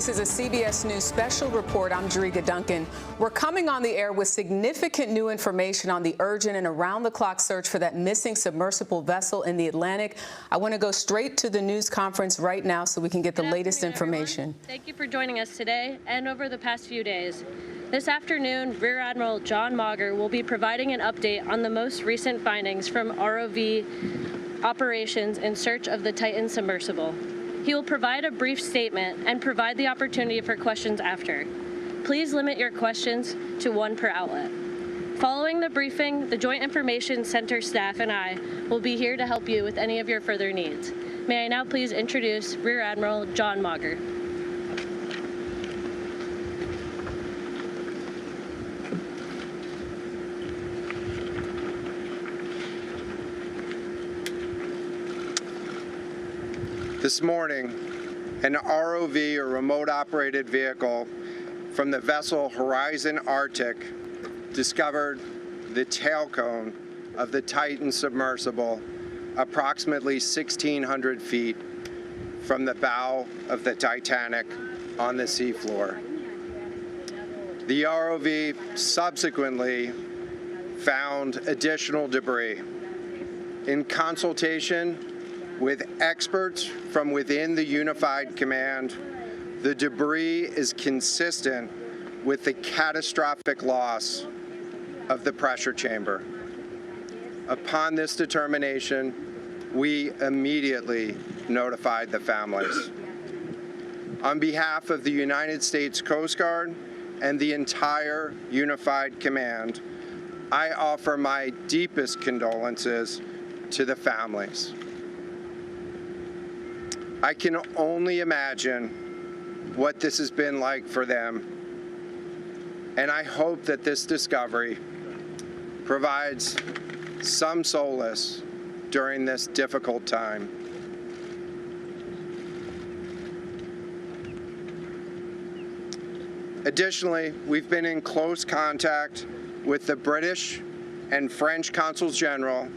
This is a CBS News special report. I'm Jerica Duncan. We're coming on the air with significant new information on the urgent and around-the-clock search for that missing submersible vessel in the Atlantic. I want to go straight to the news conference right now so we can get the latest information. Everyone. Thank you for joining us today and over the past few days. This afternoon, Rear Admiral John Mauger will be providing an update on the most recent findings from ROV operations in search of the Titan submersible. He will provide a brief statement and provide the opportunity for questions after. Please limit your questions to one per outlet. Following the briefing, the Joint Information Center staff and I will be here to help you with any of your further needs. May I now please introduce Rear Admiral John Mauger. This morning, an ROV, or remote operated vehicle, from the vessel Horizon Arctic discovered the tail cone of the Titan submersible approximately 1,600 feet from the bow of the Titanic on the seafloor. The ROV subsequently found additional debris. In consultation with experts from within the Unified Command, the debris is consistent with the catastrophic loss of the pressure chamber. Upon this determination, we immediately notified the families. On behalf of the United States Coast Guard and the entire Unified Command, I offer my deepest condolences to the families. I can only imagine what this has been like for them, and I hope that this discovery provides some solace during this difficult time. Additionally, we've been in close contact with the British and French Consuls General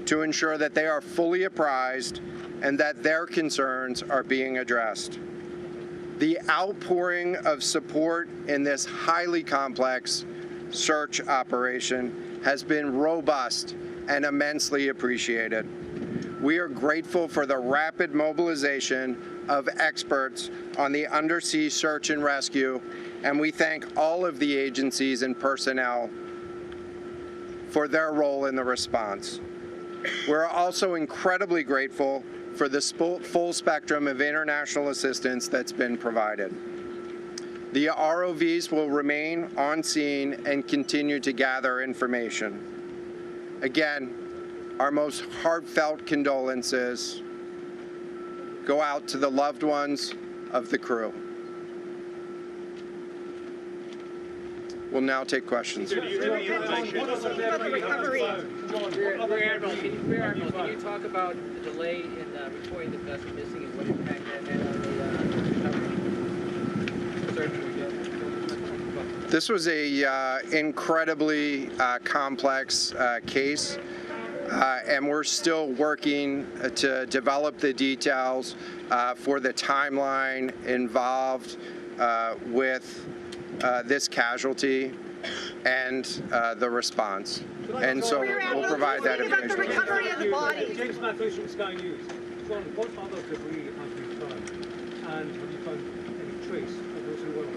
to ensure that they are fully apprised and that their concerns are being addressed. The outpouring of support in this highly complex search operation has been robust and immensely appreciated. We are grateful for the rapid mobilization of experts on the undersea search and rescue, and we thank all of the agencies and personnel for their role in the response. We're also incredibly grateful for the full spectrum of international assistance that's been provided. The ROVs will remain on scene and continue to gather information. Again, our most heartfelt condolences go out to the loved ones of the crew. We'll now take questions. Rear Admiral, can you talk about the delay in reporting the vessel missing and what impact that had on the search? This was a incredibly complex case, and we're still working to develop the details for the timeline involved with this casualty and the response. And so we'll provide that information. The recovery of the body. James Matthews from Sky News. John, what other debris have you found? And have you found any trace of those who were on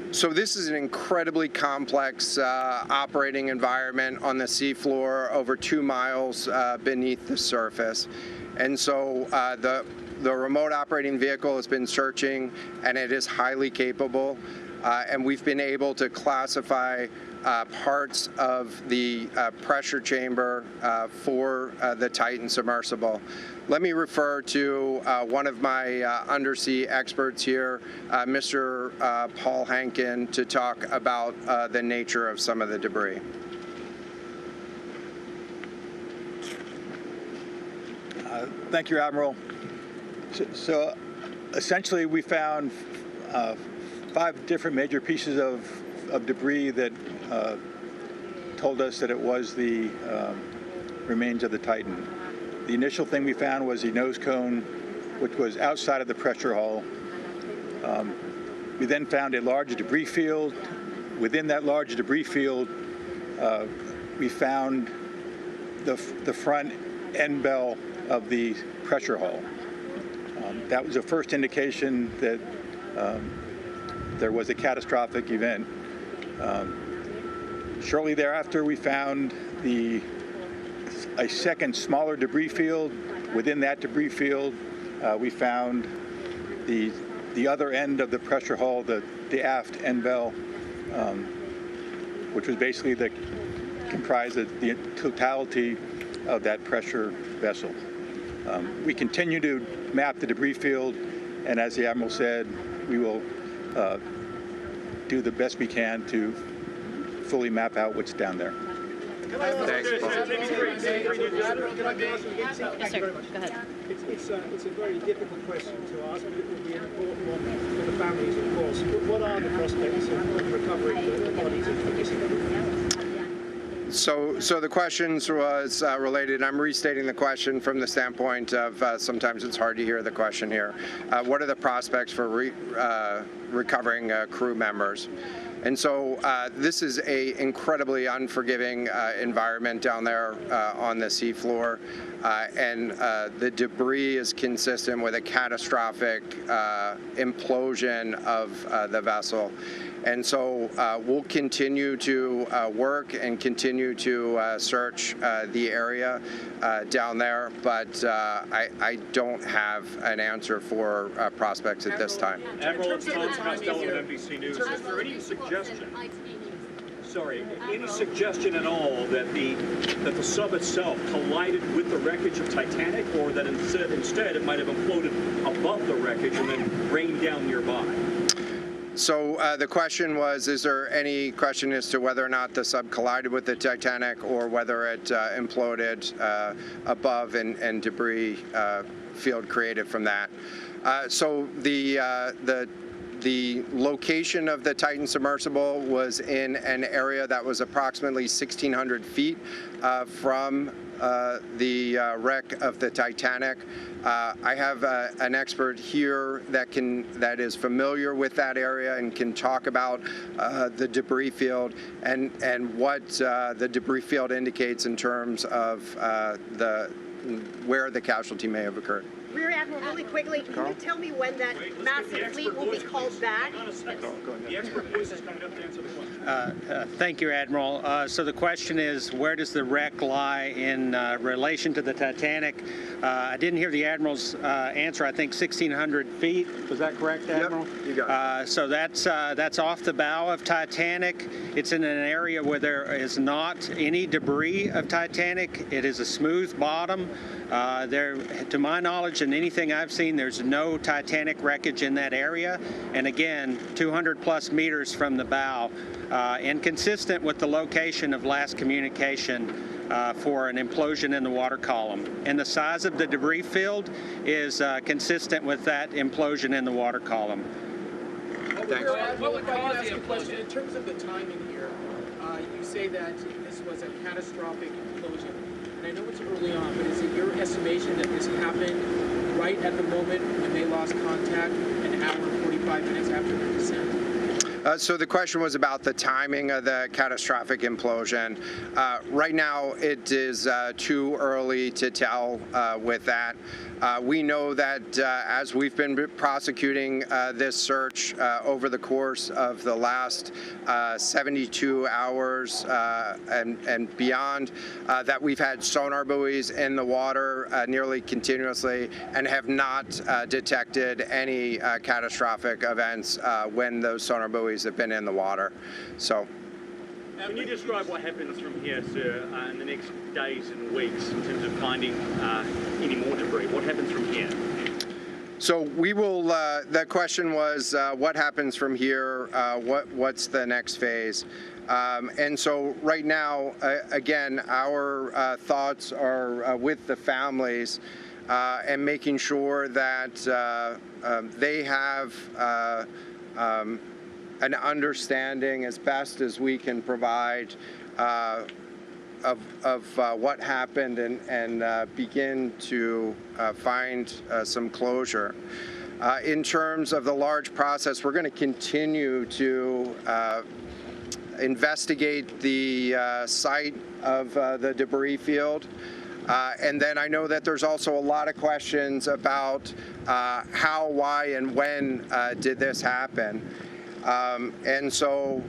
it? So this is an incredibly complex operating environment on the seafloor, over 2 miles beneath the surface. And so the remote operating vehicle has been searching, and it is highly capable. And we've been able to classify parts of the pressure chamber for the Titan submersible. Let me refer to one of my undersea experts here, Mr. Paul Hankin, to talk about the nature of some of the debris. Thank you, Admiral. So essentially, we found 5 different major pieces of debris that told us that it was the remains of the Titan. The initial thing we found was the nose cone, which was outside of the pressure hull. We then found a large debris field. Within that large debris field, we found the front end bell of the pressure hull. That was the first indication that there was a catastrophic event. Shortly thereafter, we found a second smaller debris field. Within that debris field, we found the other end of the pressure hull, the aft end bell, which was basically comprised of the totality of that pressure vessel. We continue to map the debris field, and as the Admiral said, we will do the best we can to fully map out what's down there. Thanks, Paul. Yes, sir. Go ahead. It's a very difficult question to ask, but it will be an important one for the families, of course. What are the prospects of recovering the bodies of the missing? So the questions was related. I'm restating the question from the standpoint of sometimes it's hard to hear the question here. What are the prospects for recovering crew members? And so this is a incredibly unforgiving environment down there on the seafloor, and the debris is consistent with a catastrophic implosion of the vessel. And so we'll continue to work and continue to search the area down there, but I don't have an answer for prospects at this time. Admiral, it's Tom Costello of NBC News. Is there any suggestion? Sorry, any suggestion at all that the sub itself collided with the wreckage of Titanic, or that instead it might have imploded above the wreckage and then rained down nearby? So the question was, is there any question as to whether or not the sub collided with the Titanic or whether it imploded above and debris field created from that? So the location of the Titan submersible was in an area that was approximately 1,600 feet from the wreck of the Titanic. I have an expert here that is familiar with that area and can talk about the debris field and what the debris field indicates in terms of where the casualty may have occurred. Rear Admiral, really quickly, can you tell me when that massive fleet will be called back? The expert voice is coming up to answer the question. Thank you, Admiral. So the question is, where does the wreck lie in relation to the Titanic? I didn't hear the Admiral's answer. I think 1,600 feet. Was that correct, Admiral? Yep, you got it. So that's off the bow of Titanic. It's in an area where there is not any debris of Titanic. It is a smooth bottom. To my knowledge and anything I've seen, there's no Titanic wreckage in that area. And again, 200 plus meters from the bow, and consistent with the location of last communication for an implosion in the water column. And the size of the debris field is consistent with that implosion in the water column. Thanks. What would cause the implosion? In terms of the timing here, you say that this was a catastrophic implosion. And I know it's early on, but is it your estimation that this happened right at the moment when they lost contact, an hour and 45 minutes after the descent? So the question was about the timing of the catastrophic implosion. Right now, it is too early to tell with that. We know that as we've been prosecuting this search over the course of the last 72 hours and beyond, that we've had sonar buoys in the water nearly continuously and have not detected any catastrophic events when those sonar buoys have been in the water. So. Can you describe what happens from here, sir, in the next days and weeks in terms of finding any more debris? What happens from here? So we will, the question was what happens from here, what's the next phase? And so right now, again, our thoughts are with the families and making sure that they have an understanding as best as we can provide of what happened and begin to find some closure. In terms of the large process, we're going to continue to investigate the site of the debris field. And then I know that there's also a lot of questions about how, why, and when did this happen. And so,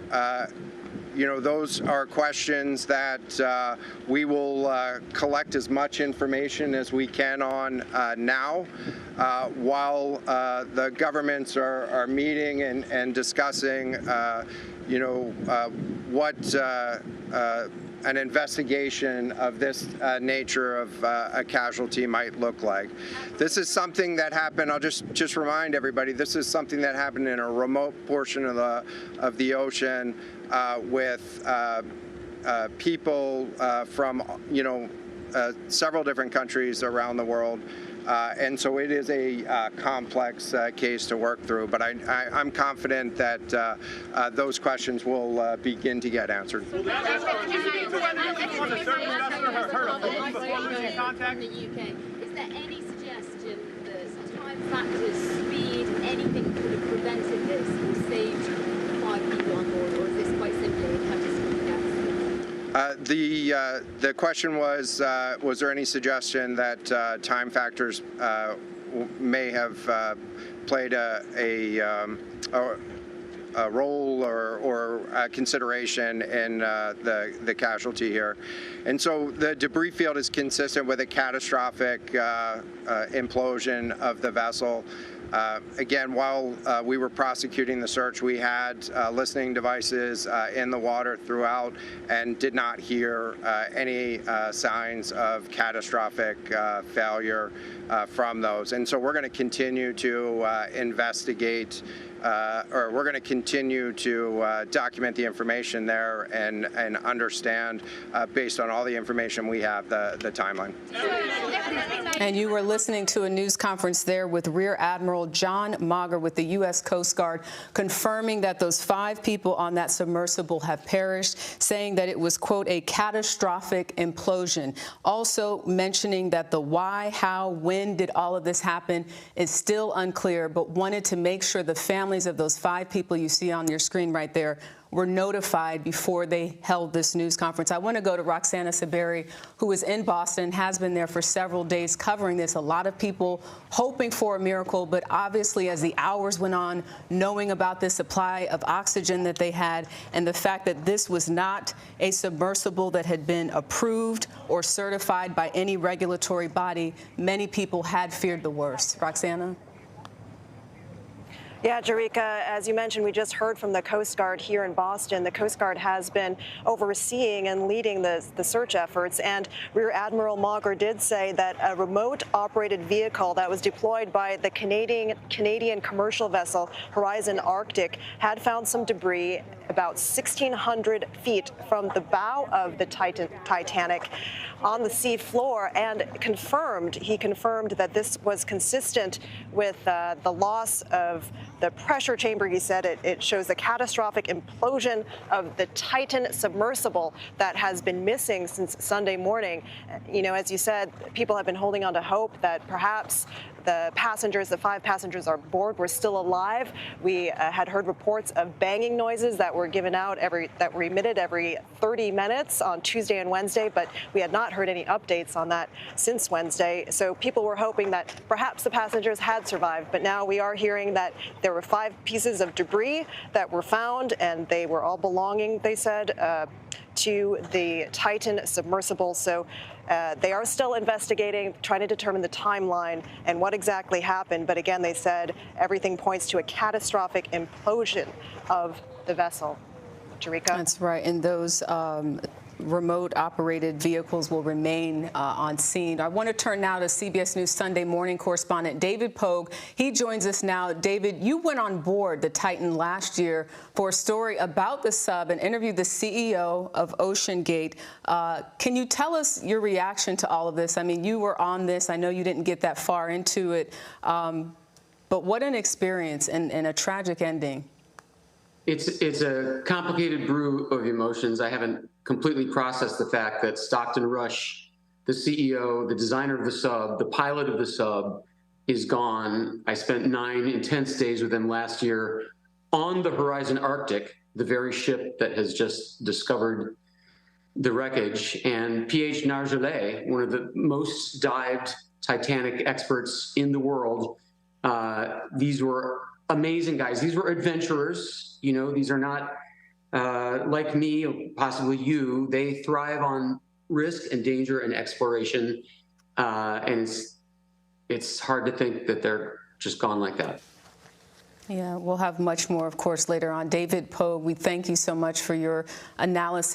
you know, those are questions that we will collect as much information as we can on now, while the governments are meeting and discussing, you know, what an investigation of this nature of a casualty might look like. This is something that happened, I'll just remind everybody, this is something that happened in a remote portion of the ocean with people from, you know, several different countries around the world. And so it is a complex case to work through, but I'm confident that those questions will begin to get answered. Is there any suggestion that time factors, speed, anything could have prevented this or saved 5 people on board, or is this quite simply a catastrophic accident? The question was there any suggestion that time factors may have played a role or a consideration in the casualty here? And so the debris field is consistent with a catastrophic implosion of the vessel. Again, while we were prosecuting the search, we had listening devices in the water throughout and did not hear any signs of catastrophic failure from those. And so we're going to continue to investigate, or we're going to continue to document the information there and understand, based on all the information we have, the timeline. And you were listening to a news conference there with Rear Admiral John Mauger with the U.S. Coast Guard, confirming that those 5 people on that submersible have perished, saying that it was, quote, a catastrophic implosion. Also mentioning that the why, how, when did all of this happen is still unclear, but wanted to make sure the families of those 5 people you see on your screen right there were notified before they held this news conference. I want to go to Roxana Saberi, who is in Boston, has been there for several days covering this. A lot of people hoping for a miracle, but obviously as the hours went on, knowing about the supply of oxygen that they had and the fact that this was not a submersible that had been approved or certified by any regulatory body, many people had feared the worst. Roxana? Yeah, Jerika, as you mentioned, we just heard from the Coast Guard here in Boston. The Coast Guard has been overseeing and leading the search efforts, and Rear Admiral Mauger did say that a remote-operated vehicle that was deployed by the Canadian commercial vessel Horizon Arctic had found some debris about 1,600 feet from the bow of the Titanic on the sea floor, and he confirmed that this was consistent with the loss of the pressure chamber. He said it shows a catastrophic implosion of the Titan submersible that has been missing since Sunday morning. You know, as you said, people have been holding on to hope that perhaps the 5 passengers on board were still alive. We had heard reports of banging noises that were emitted every 30 minutes on Tuesday and Wednesday, but we had not heard any updates on that since Wednesday. So people were hoping that perhaps the passengers had survived, but now we are hearing that there were 5 pieces of debris that were found, and they were all belonging, they said, to the Titan submersible. So they are still investigating, trying to determine the timeline and what exactly happened. But again, they said everything points to a catastrophic implosion of the vessel. Jerika? That's right. And those remote-operated vehicles will remain on scene. I want to turn now to CBS News Sunday morning correspondent David Pogue. He joins us now. David, you went on board the Titan last year for a story about the sub and interviewed the CEO of OceanGate. Can you tell us your reaction to all of this? I mean, you were on this. I know you didn't get that far into it, but what an experience and a tragic ending. It's a complicated brew of emotions. I haven't completely processed the fact that Stockton Rush, the CEO, the designer of the sub, the pilot of the sub, is gone. I spent 9 intense days with him last year on the Horizon Arctic, the very ship that has just discovered the wreckage. And P.H. Nargeolet, one of the most dived Titanic experts in the world, these were amazing guys. These were adventurers. You know, these are not like me, or possibly you. They thrive on risk and danger and exploration. And it's hard to think that they're just gone like that. Yeah, we'll have much more, of course, later on. David Pogue, we thank you so much for your analysis.